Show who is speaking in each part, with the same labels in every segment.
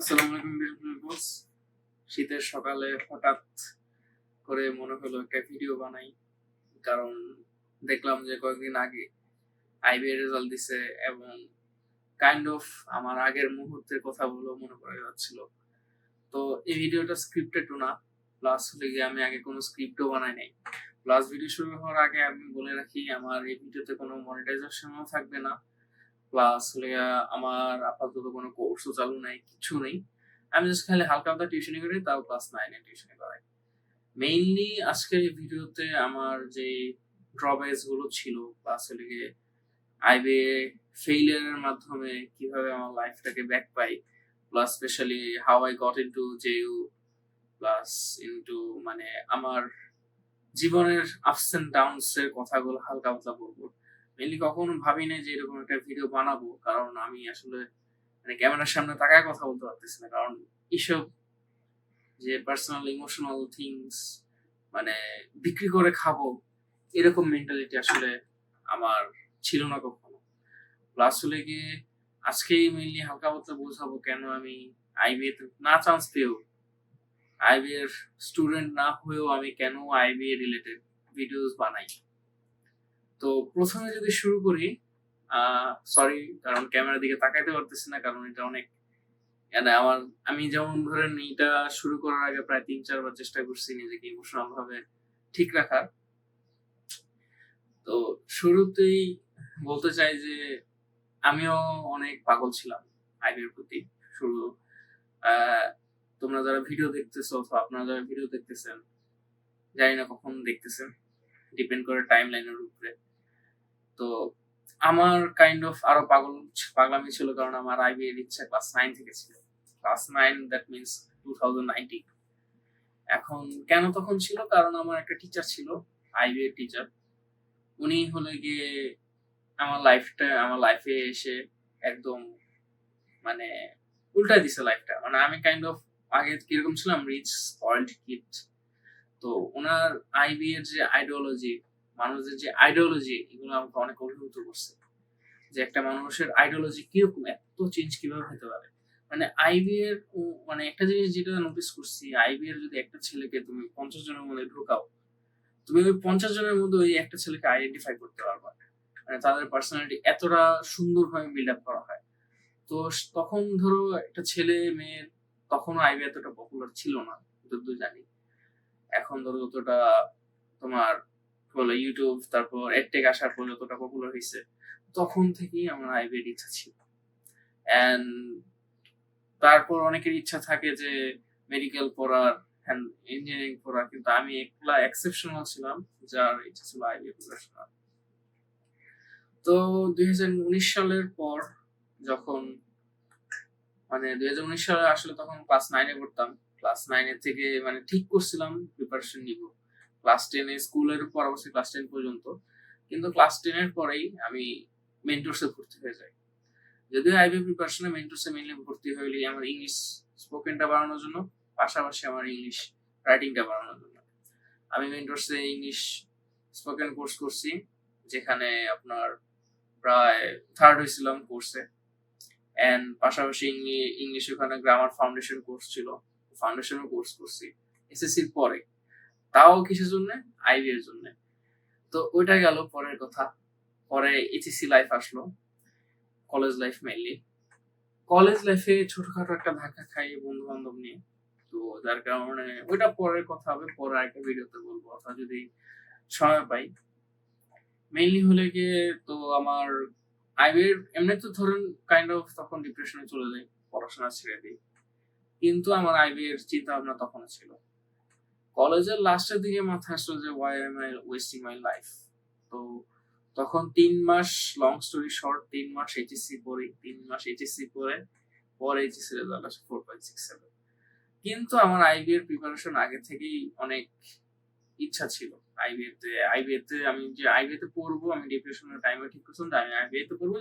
Speaker 1: আসসালামু আলাইকুম বস। শীতের সকালে হঠাৎ করে মনে হলো একটা ভিডিও বানাই, কারণ দেখলাম যে কয়েকদিন আগে আইবি এর রেজাল্ট দিছে এবং কাইন্ড অফ আমার আগের মুহূর্তের কথাগুলো মনে পড়ে যাচ্ছিল। তো এই ভিডিওটা স্ক্রিপ্টেড না, প্লাস হলে গিয়ে আমি আগে কোনো স্ক্রিপ্টও বানাই নাই। প্লাস ভিডিও শুরু হওয়ার আগে আমি বলে রাখি আমার এই ভিডিওতে কোনো মনিটাইজেশনও থাকবে না, প্লাস হলে আমার আপাতত কোনো কোর্সও চালু নাই, কিছু নেই। আমি জাস্ট খালি হালকা হালকা টিউশনি করি, তাও ক্লাস 9 এ টিউশনি করাই। মেইনলি আজকের এই ভিডিওতে আমার যে ড্রব্যাকস গুলো ছিল, প্লাস হলে গিয়ে আইবিএ ফেইলিয়ারের মাধ্যমে কিভাবে আমার লাইফটাকে back pi, plus specially how I got into JU, plus into মানে আমার জীবনের আপস এন্ড ডাউনস এর কথাগুলো হালকা পাতলা বলবো। মেইনলি কখনো ভাবি নাই যে এরকম একটা ভিডিও বানাবো, কারণ আমি আসলে মানে ক্যামেরার সামনে তাকায় কথা বলতে পারতেছি না, কারণ এসব যে পার্সোনাল ইমোশনাল থিংস মানে বিক্রি করে খাবো এরকম মেন্টালিটি আসলে আমার ছিল না কখনো। প্লাস হলে গিয়ে আজকেই মেইনলি হালকা পাতলা বোঝাবো কেন আমি আইবিএ তে না চান্স পেয়েও, আইবি এর স্টুডেন্ট না হয়েও আমি কেন আইবি রিলেটেড ভিডিওস বানাই। তো প্রথমে যদি শুরু করি, সরি কারণ ক্যামেরার দিকে তাকাইতে পারতেছি না, কারণ এটা অনেক আমার আমি যেমন ধরেন এটা শুরু করার আগে প্রায় 3-4 বার চেষ্টা করছি নিজেকে ইমোশনাল ভাবে ঠিক রাখার। তো শুরুতেই বলতে চাই যে আমিও অনেক পাগল ছিলাম আইবির প্রতি। শুরু তোমরা যারা ভিডিও দেখতেছো অথবা আপনারা যারা ভিডিও দেখতেছেন, জানি না কখন দেখতেছেন, ডিপেন্ড করে টাইম লাইনের উপরে। তো আমার কাইন্ড অফ আরো পাগলামি ছিল, কারণ আমার আইবি এর ইচ্ছা ক্লাস 9 থেকে ছিল। Class 9 that means 2019। এখন কেন তখন ছিল, কারণ আমার একটা টিচার ছিল, আইবি এর টিচার। উনি হলে গিয়ে আমার লাইফে এসে একদম মানে উল্টাই দিছে লাইফটা। মানে আমি কাইন্ড অফ আগে কিরকম ছিলাম, রিচ স্পয়েলড কিড। তো ওনার আইবি এর যে আইডিওলজি, মানুষের যে আইডিওলজি, এগুলো আমাকে অনেক অভিভূত করছে যে একটা মানুষের আইডিওলজি কিরকম, এত চেঞ্জ কিভাবে হতে পারে। মানে আইবি এর মানে একটা জিনিস যেটা নোটিস করছি, আইবি এর যদি একটা ছেলেকে তুমি 50 জনের মধ্যে ঢোকাও, তুমি ওই 50 জনের মধ্যে ওই একটা ছেলেকে আইডেন্টিফাই করতে পারবা। মানে তাদের পার্সোনালিটি এতটা সুন্দরভাবে বিল্ড আপ করা হয়। তো তখন ধরো একটা ছেলে মেয়ের, তখনও আইবি এতটা পপুলার ছিল না যতদূর জানি। এখন ধরো যতটা তোমার বলে ইউটিউব, তারপর এডটেক আসার পর যতটা পপুলার হয়েছে, তখন থেকেই আমার আইবি এর ইচ্ছা ছিল। এন্ড তারপর অনেকের ইচ্ছা থাকে যে মেডিকেল পড়ার, ইঞ্জিনিয়ারিং পড়ার, কিন্তু আমি একলা এক্সেপশনাল ছিলাম যার ইচ্ছা ছিল আইবি প্রিপারেশন। তো 2019 সালের পর যখন মানে 2019 সালে আসলে তখন ক্লাস 9 এ পড়তাম। ক্লাস 9 এর থেকে মানে ঠিক করছিলাম প্রিপারেশন নিব ক্লাস 10 এ, স্কুলের পর অবশ্যই ক্লাস 10 পর্যন্ত। কিন্তু ক্লাস 10 এর পরেই আমি মেন্টরসে ভর্তি হয়ে যাই। যদিও আইবি প্রিপারেশনে মেন্টরসে মেইনলি ভর্তি হইলি আমার ইংলিশ স্পোকেনটা বাড়ানোর জন্য, পাশাপাশি আমার ইংলিশ রাইটিংটা বাড়ানোর জন্য। আমি মেন্টরসে ইংলিশ স্পোকেন কোর্স করছি, যেখানে আপনার প্রায় থার্ড হয়েছিলাম কোর্সে। এন্ড পাশাপাশি ইংলিশ ওখানে গ্রামার ফাউন্ডেশন কোর্স ছিল, ফাউন্ডেশনও কোর্স করছি এসএসসির পরে। তাও কিসের জন্য? আইবি এর জন্য। তো ওইটা গেল পরের কথা। পরে এইচএসসি লাইফ আসলো, কলেজ লাইফ মেইনলি। কলেজ লাইফে ছোটখাটো একটা ধাক্কা খাই বন্ধু বান্ধব নিয়ে, তো যার কারণে ওইটা পরের কথা হবে, পরে একটা ভিডিওতে বলবো অথবা যদি সময় পাই। মেইনলি হলে গিয়ে তো আমার আইবির এমনি তো ধরেন কাইন্ড অফ তখন ডিপ্রেশনে চলে যাই, পড়াশোনা ছেড়ে দিই। কিন্তু আমার আইবি এর চিন্তা ভাবনা তখন ছিল। কলেজের লাস্টের দিকে মাথায় আসলো যে why am I wasting my life. তো তখন 3 মাস, লং স্টোরি শর্ট, 3 মাস এইচএসসি পড়ি, 3 মাস এইচএসসি পরে এইচএসসি রেজাল্ট আসে 4.67। কিন্তু আমার আইবি এর প্রিপারেশন আগে থেকেই অনেক ইচ্ছা ছিল। আইবিএতে আমি যে আইবিএতে পড়বো, আমি ডিপ্রেশনের টাইমে ঠিক করছিলাম যে আমি আইবিএতে পড়বো,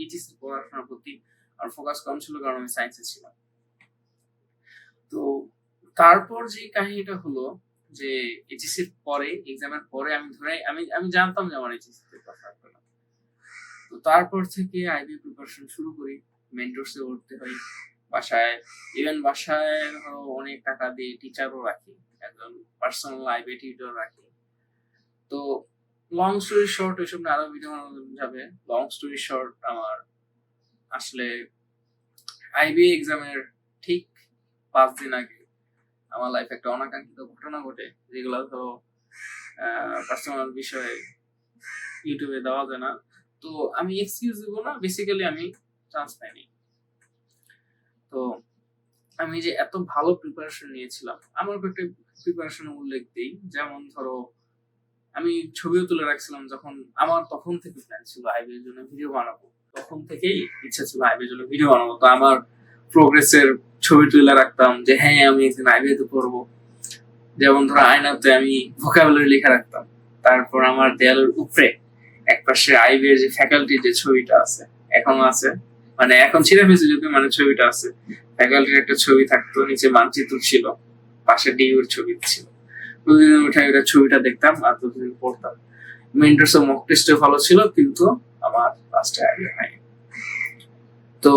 Speaker 1: এইচএসসি পড়াশোনার প্রতি আর ফোকাস কম ছিল, কারণ আমি সায়েন্সে ছিলাম। তো তারপর যে কাহিনীটা হলো যে এইচএসসির পরে, এক্সামের পরে আমি জানতাম যে আমার এইচএসসি তে পাস হবে না। তো তারপর থেকে আইবি প্রিপারেশন শুরু করি, মেন্টরসে পড়তে হয়, বাসায় ইভেন বাসায় ধরো অনেক টাকা দিয়ে টিচারও রাখি, একজন পার্সোনাল লাইব্রেরি টিউটর রাখি। তো লং স্টোরি শর্ট, ওইসব না, আরো ভিডিও বানানো যাবে। লং স্টোরি শর্ট, আমার আসলে আইবি এক্সামের ঠিক 5 দিন আগে আমার লাইফে একটা অনাকাঙ্ক্ষিত ঘটনা ঘটে, যেগুলো ধরো পার্সোনাল বিষয়ে ইউটিউবে দেওয়া যায় না। তো আমি এক্সকিউজ দিব না, বেসিক্যালি আমি চান্স পাইনি। তো আমি যে এত ভালো প্রিপারেশন নিয়েছিলাম, আমার একটা প্রিপারেশন উল্লেখ দিই। যেমন ধরো আমি ছবিও তুলে রাখছিলাম, যখন আমার তখন থেকে প্ল্যান ছিল আইবির জন্য ভিডিও বানাবো, তখন থেকেই ইচ্ছা ছিল আইবির জন্য ভিডিও বানাবো। তো আমার প্রোগ্রেসের ছবি তুলে রাখতাম যে হ্যাঁ আমি একদিন আইবিতে পড়বো। যেমন ধরো আয়নাতে আমি ভোকাবুলারি লেখা রাখতাম। তারপর আমার দেয়ালের উপরে একপাশে আইবি এর যে ফ্যাকাল্টির যে ছবিটা আছে, এখনো আছে, মানে এখন ছিঁড়ে ফেলছে যদি, মানে ছবিটা আছে, ফ্যাকাল্টির একটা ছবি থাকতো, নিচে মানচিত্র ছিল, পাশে ডিউর ছবি ছিল। প্রতিদিন উঠে ওটা ছবিটা দেখতাম আর প্রতিদিন পড়তাম। মেন্টরস ও মক টেস্টে ভালো ছিল, কিন্তু আমার লাস্টে আইডিয়া হয়নি। তো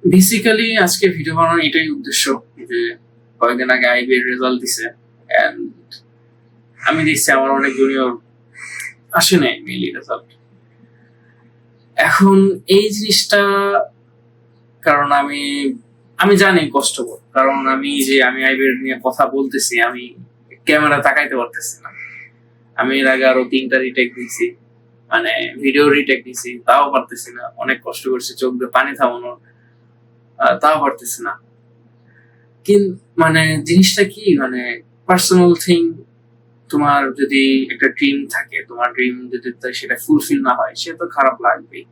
Speaker 1: বেসিক্যালি আজকে ভিডিও বানানোর এটাই উদ্দেশ্য যে কয়েকদিন আগে আইবি এর রেজাল্ট দিছে, এন্ড আমি দেখছি আমার অনেক জুনিয়র আসে নাই মেইনলি রেজাল্ট। এখন এই জিনিসটা, কারণ আমি জানি কষ্টকর, কারণ আমি আইবি নিয়ে কথা বলতেছি, আমি ক্যামেরা তাকাইতে পারতেছি না। আমি এর আগে আরো 3টা রিটেক দিয়েছি, মানে ভিডিও রিটেক দিয়েছি, তাও পারতেছি না। অনেক কষ্ট করছি চোখ দিয়ে পানি থামানো, তাও পারতেছি না। কিন্তু মানে জিনিসটা কি, মানে পার্সোনাল থিং। তোমার যদি একটা ড্রিম থাকে, তোমার ড্রিম যদি সেটা ফুলফিল না হয়, সে তো খারাপ লাগবেই।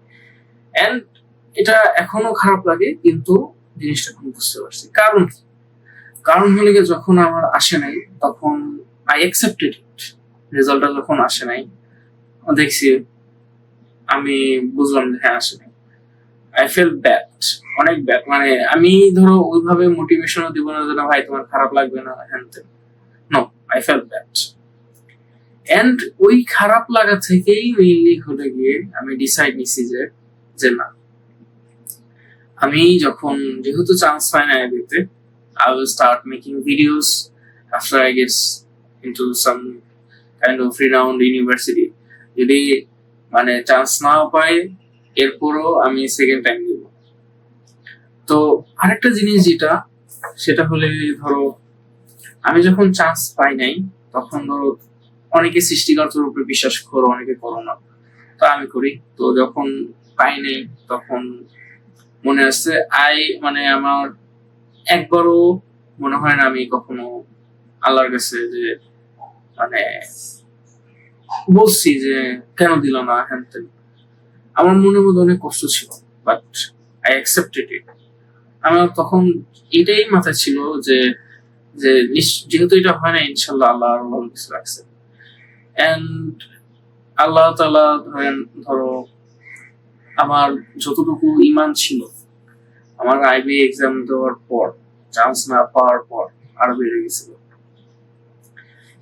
Speaker 1: এন্ড এটা এখনো খারাপ লাগে, কিন্তু জিনিসটা এখন বুঝতে পারছি কারণ কি। কারণ হলে গিয়ে যখন আমার আসে নাই, তখন আই অ্যাকসেপ্টেড ইট। রেজাল্টটা যখন আসে নাই, দেখছি, আমি বুঝলাম যে হ্যাঁ আসে নাই। আই ফেল ব্যাড, অনেক ব্যাড। মানে আমি ধরো ওইভাবে মোটিভেশনও দিব না যে না ভাই তোমার খারাপ লাগবে না, হ্যান তেন। No, I feel bad. And ওই খারাপ লাগা থেকেই মেইনলি হলে গিয়ে আমি ডিসাইড নিছি যে না, আমি যখন যেহেতু চান্স পাই না আইবিতে, I will start making videos after I get into some kind of renowned university. যদি মানে চান্স না পাই, এরপরও আমি সেকেন্ড টাইম দিব। তো আরেকটা জিনিস যেটা, সেটা হলে ধরো আমি যখন চান্স পাই নাই, তখন ধরো অনেকে সৃষ্টিকর্তার উপরে বিশ্বাস করো, অনেকে করো না, তো আমি করি। তো যখন পাই নাই, তখন মনে আসছে মানে আমার একবারও মনে হয় না আমি কখনো আল্লাহর কাছে যে মানে বলছি যে কেন দিল না, হ্যান তেন। আমার মনের মধ্যে অনেক কষ্ট ছিল, বাট আই অ্যাকসেপ্টেড ইট। আমার তখন এটাই মাথায় ছিল যে যেহেতু এটা হয় না, ইনশাল্লাহ আল্লাহ আরো ভালো কিছু রাখছে। এন্ড আল্লাহ তাআলা ধরো আমার যতটুকু ঈমান ছিল, আমার আইবি এক্সাম দেওয়ার পর, চান্স না পাওয়ার পর আরো বেড়ে গেছিল।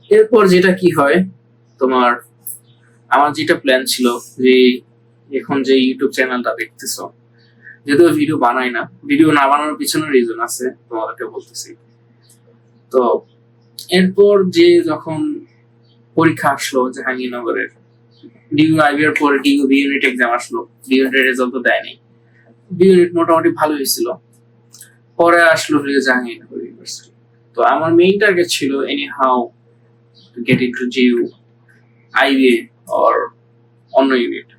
Speaker 1: এরপর যেটা কি হয়, তোমার আমার যেটা প্ল্যান ছিল যে এখন যে ইউটিউব চ্যানেলটা দেখতেছো, যদিও ভিডিও বানাই না, ভিডিও না বানানোর পিছনে রিজন আছে, তোমাদেরকে বলতেছি। তো এরপর যে যখন পরীক্ষা আসলো জাহাঙ্গীরনগরের, ডিউ আইবি এর পরে ডিউ বি ইউনিট এক্সাম আসলো, বি ইউনিটের রেজাল্ট তো দেয়নি। বি ইউনিট মোটামুটি ভালো হয়েছিল। পরে আসলো জাহাঙ্গীরনগর ইউনিভার্সিটি। তো আমার মেইন টার্গেট ছিল anyhow to get into JU, IBA or অন্য ইউনিট।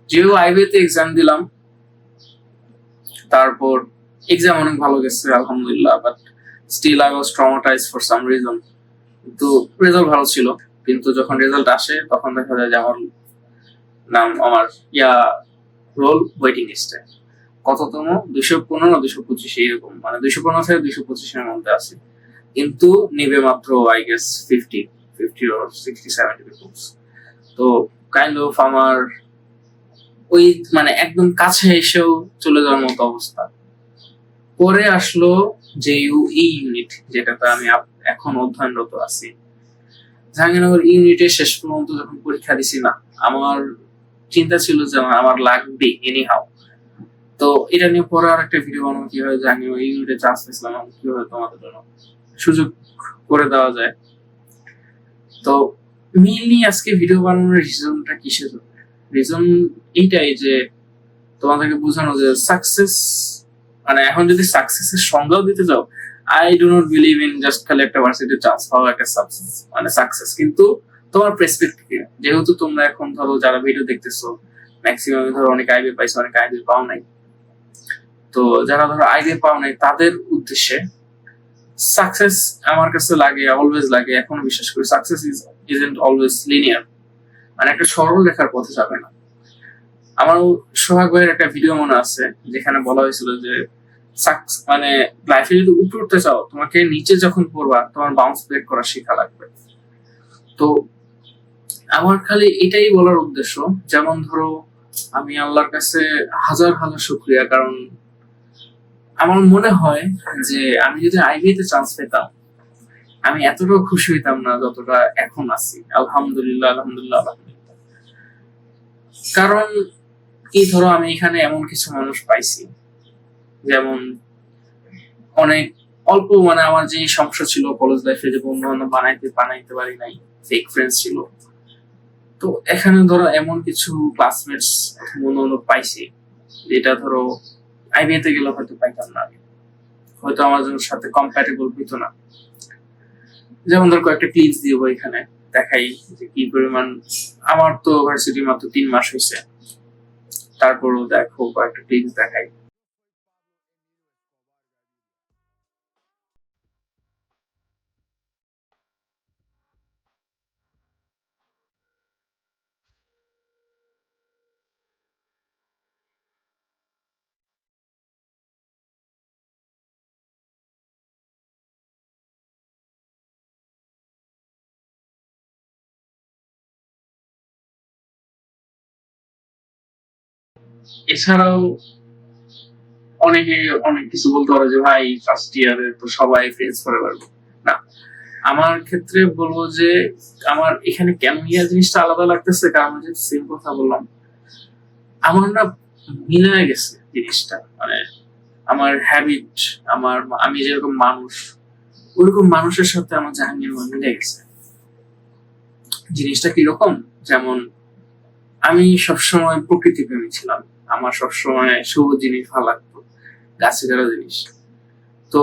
Speaker 1: জিইউ আইবিএ তে এক্সাম দিলাম, তারপর এক্সাম অনেক ভালো গেছে আলহামদুলিল্লাহ, but still I was traumatised for some reason. কিন্তু রেজাল্ট ভালো ছিল, কিন্তু যখন রেজাল্ট আসে তখন দেখা যায় যে আমার নাম, আমার রোল ওয়েটিং লিস্টে কততম 215 না 225 এইরকম, মানে 215 থেকে 225 এর মধ্যে আছে, কিন্তু নেবে মাত্র আই গেস 50 or 60-70 পিপলস। তো কাইন্ড অফ আমার ওই মানে একদম কাছে এসেও চলে যাওয়ার মতো অবস্থা। পরে আসলো জেইউ ইউনিট, যেটাতে আমি এখন অধ্যয়নরত আছি। জাহাঙ্গীরনগর ইউনিটের শেষ পর্যন্ত যখন পরীক্ষা দিছি না, আমার চিন্তা ছিল যে আমার লাগবে এনি হাউ। তো এটা নিয়ে পরে আর একটা ভিডিও বানাবো, কিভাবে জানি ওই ইউনিটে চান্স পেয়েছিলাম, কিভাবে তোমাদের জন্য সুযোগ করে দেওয়া যায়। তো মেইনলি আজকে ভিডিও বানানোর রিজনটা কিসের জন্য? রিজন এইটাই যে তোমাদেরকে বোঝানো যে সাকসেস, মানে এখন যদি সাকসেসের সংজ্ঞাও দিতে যাও, I do not believe in just খালি একটা ভার্সিটির চান্স পাওয়া একটা সাকসেস, মানে সাকসেস কিন্তু তোমার পার্সপেক্টিভ। যেহেতু তোমরা এখন ধরো যারা ভিডিও দেখতেছো ম্যাক্সিমাম ধরো অনেক আইবি পাইছো, অনেক আইবি পাও নাই। তো যারা ধরো আইবি পাও নাই তাদের উদ্দেশ্যে সাকসেস আমার কাছে লাগে, অলওয়েজ লাগে, এখনো বিশ্বাস করি সাকসেস ইজন্ট অলওয়েজ লিনিয়ার, মানে একটা সরল রেখার পথে যাবে না। আমার সোহাগ ভাইয়ের একটা ভিডিও মনে আছে যেখানে বলা হয়েছিল যে মানে লাইফে যদি উপরে উঠতে চাও, তোমাকে নিচে যখন পড়বা তোমার বাউন্স ব্রেক করা শেখা লাগবে। তো আমার খালি এটাই বলার উদ্দেশ্য, যেমন ধরো আমি আল্লাহর কাছে হাজার হাজার শুকরিয়া, কারণ আমার মনে হয় যে আমি যদি আইবিএতে চান্স পেতাম আমি এতটাও খুশি হইতাম না যতটা এখন আছি। আলহামদুলিল্লাহ আলহামদুলিল্লাহ আলহামদুলিল্লাহ। কারণ কি, ধরো আমি এখানে এমন কিছু মানুষ পাইছি, যেমন অনেক অল্প, মানে আমার যে সমস্যা ছিল কলেজ লাইফে, যে বন্ধু বান্ধব বানাইতে পারি নাই, ফেক ফ্রেন্ডস ছিল। তো এখানে ধরো এমন কিছু ক্লাসমেটস বন্ধু বান্ধব পাইছি যেটা ধরো আইবিএতে গেলে হয়তো পাইতাম না, হয়তো আমার সাথে কম্প্যাটেবল হইতো না। যেমন ধর কয়েকটা ক্লিপস দিব এখানে, দেখাই যে কি পরিমাণ। আমার তো ভার্সিটি মাত্র 3 মাস হয়েছে, তারপরও দেখো কয়েকটা ক্লিপস দেখাই। এছাড়াও অনেকে অনেক কিছু বলতে পারে যে ভাই ফার্স্ট ইয়ারে তো সবাই ফেস করে পারবে না। আমার ক্ষেত্রে বলবো যে আমার এখানে কেন ইয়ার জিনিসটা আলাদা লাগতেছে, কারণ যে সেম কথা বললাম, আমার না মিলে গেছে জিনিসটা, মানে আমার হ্যাবিট, আমি যেরকম মানুষ ওরকম মানুষের সাথে আমার জাহাঙ্গীর মিলে গেছে। জিনিসটা কিরকম, যেমন আমি সবসময় প্রকৃতি প্রেমী ছিলাম, আমার সবসময় সবুজ জিনিস ভালো লাগতো, গাছে গাড়া জিনিস। তো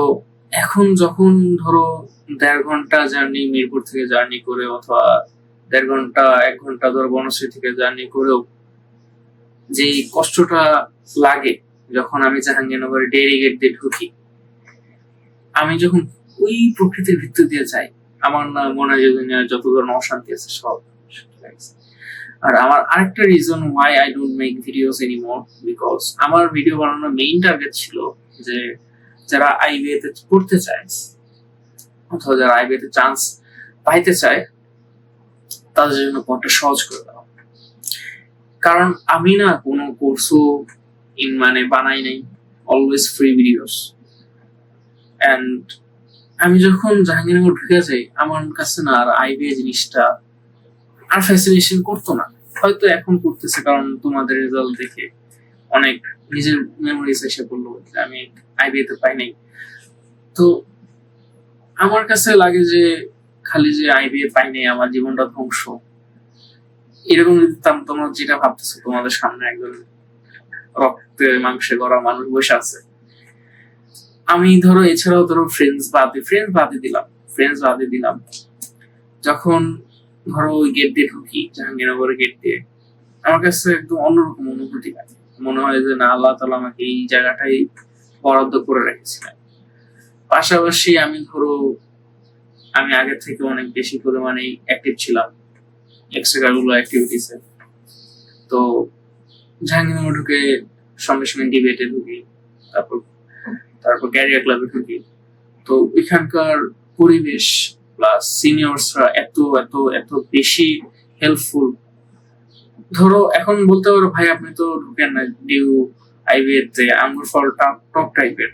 Speaker 1: এখন যখন ধরো 1.5 ঘন্টা জার্নি মিরপুর থেকে জার্নি করে, অথবা 1.5 ঘন্টা 1 ঘন্টা ধরো বনশ্রী থেকে জার্নি করেও যে কষ্টটা লাগে যখন আমি জাহাঙ্গীরনগরের ডেইরি গেট দিয়ে ঢুকি, আমি যখন ওই প্রকৃতির ভিতর দিয়ে যাই, আমার না মনে হয় যত ধরনের অশান্তি আছে সব। আর আমার আরেকটা reason why I don't make videos anymore, because আমার ভিডিও বানানোর মেইন টার্গেট ছিল যে যারা আইবিএতে পড়তে চায় অথবা যারা আইবিএতে চান্স পাইতে চায় তাদের জন্য পথটা সহজ করে দেওয়া। কারণ আমি না কোনো কোর্সও মানে বানাই নাই, অলওয়েজ ফ্রি ভিডিওস। এন্ড আমি যখন জাহাঙ্গীরনগর ঢুকে যাই আমার কাছে না আর আইবিএ জিনিসটা আর ফ্যাসিনেশন করতো না। হয়তো এখন করতেছে, কারণ তোমাদের রেজাল্ট দেখে অনেক নিজের মেমোরিজ এসে পড়লো যে আমি আইবিএতে পাই নাই। তো আমার কাছে লাগে যে খালি যে আইবিএ পাই নাই আমার জীবনটা ধ্বংস, এরকম যদি তোমরা যেটা ভাবতেছো, তোমাদের সামনে একজন রক্তে মাংসে গড়া মানুষ বসে আছে। আমি ধরো এছাড়াও ধরো ফ্রেন্ডস বাদে দিলাম যখন ধরো ওই গেট দিয়ে ঢুকি, জাহাঙ্গীরনগরের গেট দিয়ে, আমার কাছে একদম অন্যরকম অনুভূতি লাগে। মনে হয় যে না, আল্লাহ তাআলা আমাকে এই জায়গাটাই বরাদ্দ করে রেখেছিলেন। পাশাপাশি আমি ধরো আমি আগের থেকে অনেক বেশি পরিমাণে অ্যাক্টিভ ছিলাম এক্সট্রা কারিকুলার অ্যাক্টিভিটিসে। তো জাহাঙ্গীরনগর ঢুকে সঙ্গে সঙ্গে ডিবেটে ঢুকি, তারপর তারপর ক্যারিয়ার ক্লাবে ঢুকি। তো এখানকার পরিবেশ প্লাস সিনিয়রসরা এত এত এত বেশি হেল্পফুল। ধরো এখন বলতে পারো ভাই আপনি তো ঢুকেন না ডিউ আইবিএতে আঙ্গুর ফল টপ টাইপের,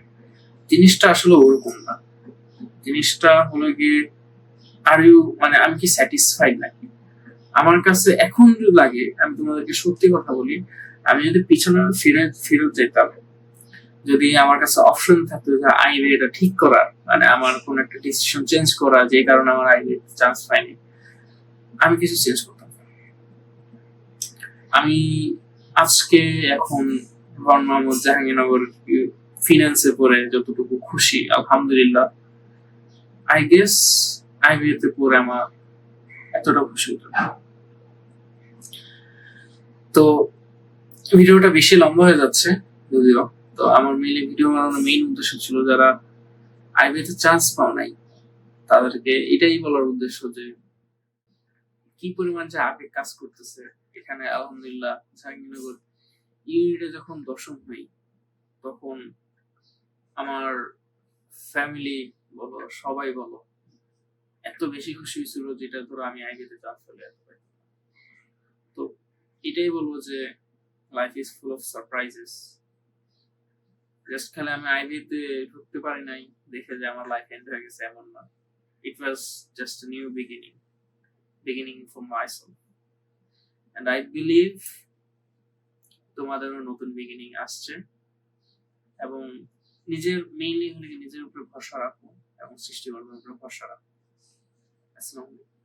Speaker 1: জিনিসটা আসলে ওরকম না। জিনিসটা হলো গিয়ে আর ইউ, মানে আমি কি স্যাটিসফাইড নাকি, আমার কাছে এখন লাগে, আমি তোমাদেরকে সত্যি কথা বলি, আমি যদি পিছনে ফিরত যেতাম যদি আমার কাছে অপশন থাকতো যে আইবি এটা ঠিক করার, মানে আমার কোন একটা ডিসিশন চেঞ্জ করা যে কারণে আমার আইবি চান্স পাইনি, আমি কিছু চেঞ্জ করতাম। আমি আজকে এখন রন মোহাম্মদ জাহাঙ্গীরনগর ফিনান্সে পড়ে যতটুকু খুশি, আলহামদুলিল্লাহ, আই গেস আইবি তে পড়ে আমার এতটা খুশি হতো না। তো ভিডিওটা বেশি লম্বা হয়ে যাচ্ছে যদিও। তো আমার মেইনলি ভিডিও বানানোর মেইন উদ্দেশ্য ছিল যারা আইবি তে চান্স পাও নাই তাদেরকে এটাই বলার উদ্দেশ্য যে কি পরিমাণ যে আবেগ কাজ করতেছে এখানে। আলহামদুলিল্লাহ জাহাঙ্গীরনগর ইউনিটে যখন দশম হই তখন আমার ফ্যামিলি বলো সবাই বলো এত বেশি খুশি হয়েছিল যেটা ধরো আমি আইবিতে চান্স চলে আসবে। তো এটাই বলবো যে life is full of surprises. Just খালি আমি আইবিতে ঢুকতে পারি নাই দেখে যে আমার লাইফ এন্ড হয়ে গেছে এমন না। It was just new beginning for myself, and I believe তোমাদেরও নতুন বিগিনিং আসছে। এবং নিজের মেইনলি নিজের উপরে ভরসা রাখো এবং সৃষ্টিকর্তার উপরে ভরসা রাখো। আসসালামু আলাইকুম।